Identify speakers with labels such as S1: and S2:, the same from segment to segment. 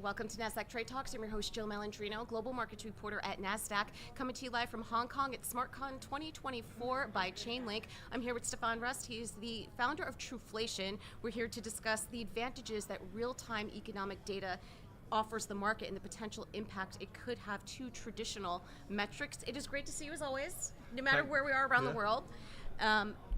S1: Welcome to Nasdaq TradeTalks. I'm your host, Jill Malandrino, Global Markets Reporter at Nasdaq, coming to you live from Hong Kong at SmartCon 2024 by Chainlink. I'm here with Stefan Rust. He's the founder of Truflation. We're here to discuss the advantages that real-time economic data offers the market and the potential impact it could have to traditional metrics. It is great to see you as always, no matter where we are around the world.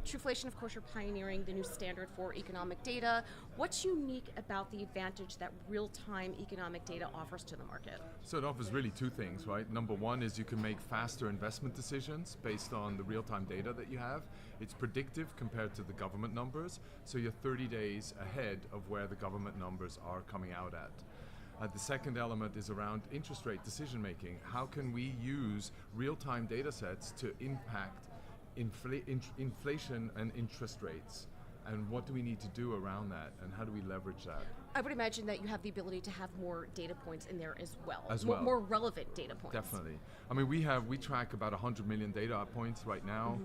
S1: Truflation, of course, you're pioneering the new standard for economic data. What's unique about the advantage that real-time economic data offers to the market?
S2: So it offers really two things, right? Number one is you can make faster investment decisions based on the real-time data that you have. It's predictive compared to the government numbers, so you're 30 days ahead of where the government numbers are coming out at. The second element is around interest rate decision making. How can we use real-time data sets to impact inflation and interest rates, and what do we need to do around that, and how do we leverage that?
S1: I would imagine that you have the ability to have more data points in there as well. More relevant data points.
S2: Definitely. I mean, we track about 100 million data points right now,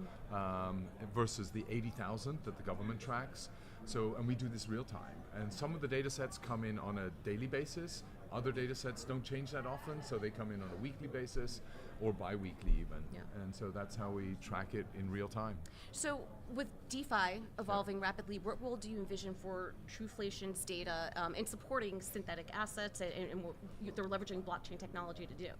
S2: versus the 80,000 that the government tracks. So, and we do this real time. And some of the data sets come in on a daily basis. Other data sets don't change that often, so they come in on a weekly basis or bi-weekly even. Yeah. And so that's how we track it in real time.
S1: So with DeFi evolving rapidly, what role do you envision for Truflation's data in supporting synthetic assets and what they're leveraging blockchain technology to do?
S2: Yeah.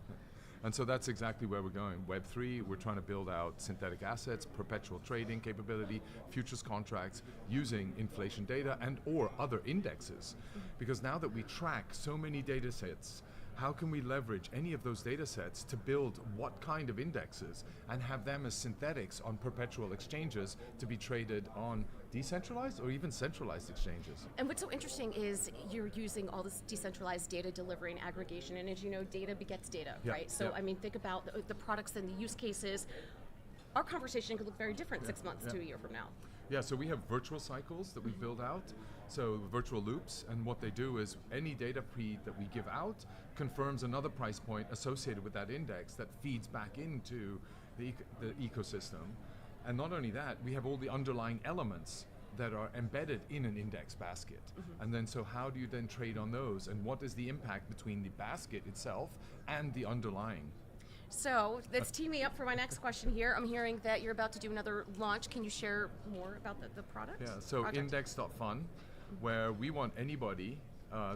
S2: And so that's exactly where we're going. Web3, we're trying to build out synthetic assets, perpetual trading capability, futures contracts, using inflation data and or other indexes. Because now that we track so many data sets, how can we leverage any of those data sets to build what kind of indexes and have them as synthetics on perpetual exchanges to be traded on decentralized or even centralized exchanges?
S1: And what's so interesting is you're using all this decentralized data delivery and aggregation, and as you know, data begets data, right? So I mean, think about the products and the use cases. Our conversation could look very different 6 months to a year from now.
S2: Yeah, so we have virtual cycles that we build out, so virtual loops, and what they do is any data feed that we give out confirms another price point associated with that index that feeds back into the ecosystem. And not only that, we have all the underlying elements that are embedded in an index basket. And then so how do you then trade on those, and what is the impact between the basket itself and the underlying?
S1: So let's tee me up for my next question here. I'm hearing that you're about to do another launch. Can you share more about the product?
S2: Yeah, so index.fun, where we want anybody,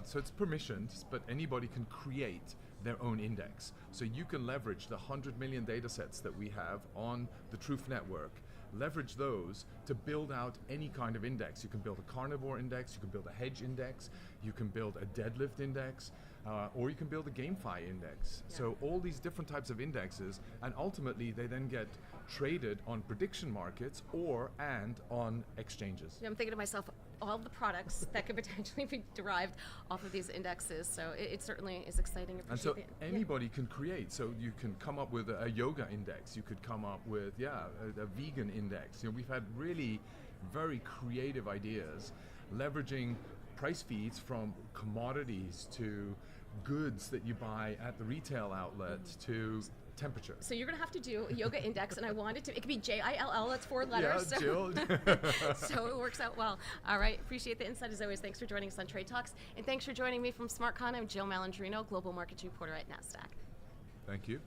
S2: so it's permissioned, but anybody can create their own index. So you can leverage the 100 million data sets that we have on the Truth network, leverage those to build out any kind of index. You can build a carnivore index, you can build a hedge index, you can build a deadlift index, or you can build a GameFi index. Yeah. So all these different types of indexes, and ultimately they then get traded on prediction markets and on exchanges.
S1: Yeah, I'm thinking to myself, all the products that could potentially be derived off of these indexes. So it certainly is exciting.
S2: And so anybody can create. So you can come up with a yoga index. You could come up with, a vegan index. You know, we've had really very creative ideas, leveraging price feeds from commodities to goods that you buy at the retail outlet to temperature.
S1: So you're going to have to do a yoga index, and I want it to, it could be JILL, that's 4 letters.
S2: Yeah, Jill.
S1: So it works out well. All right, appreciate the insight as always. Thanks for joining us on Trade Talks, and thanks for joining me from SmartCon. I'm Jill Malandrino, Global Markets Reporter at Nasdaq.
S2: Thank you.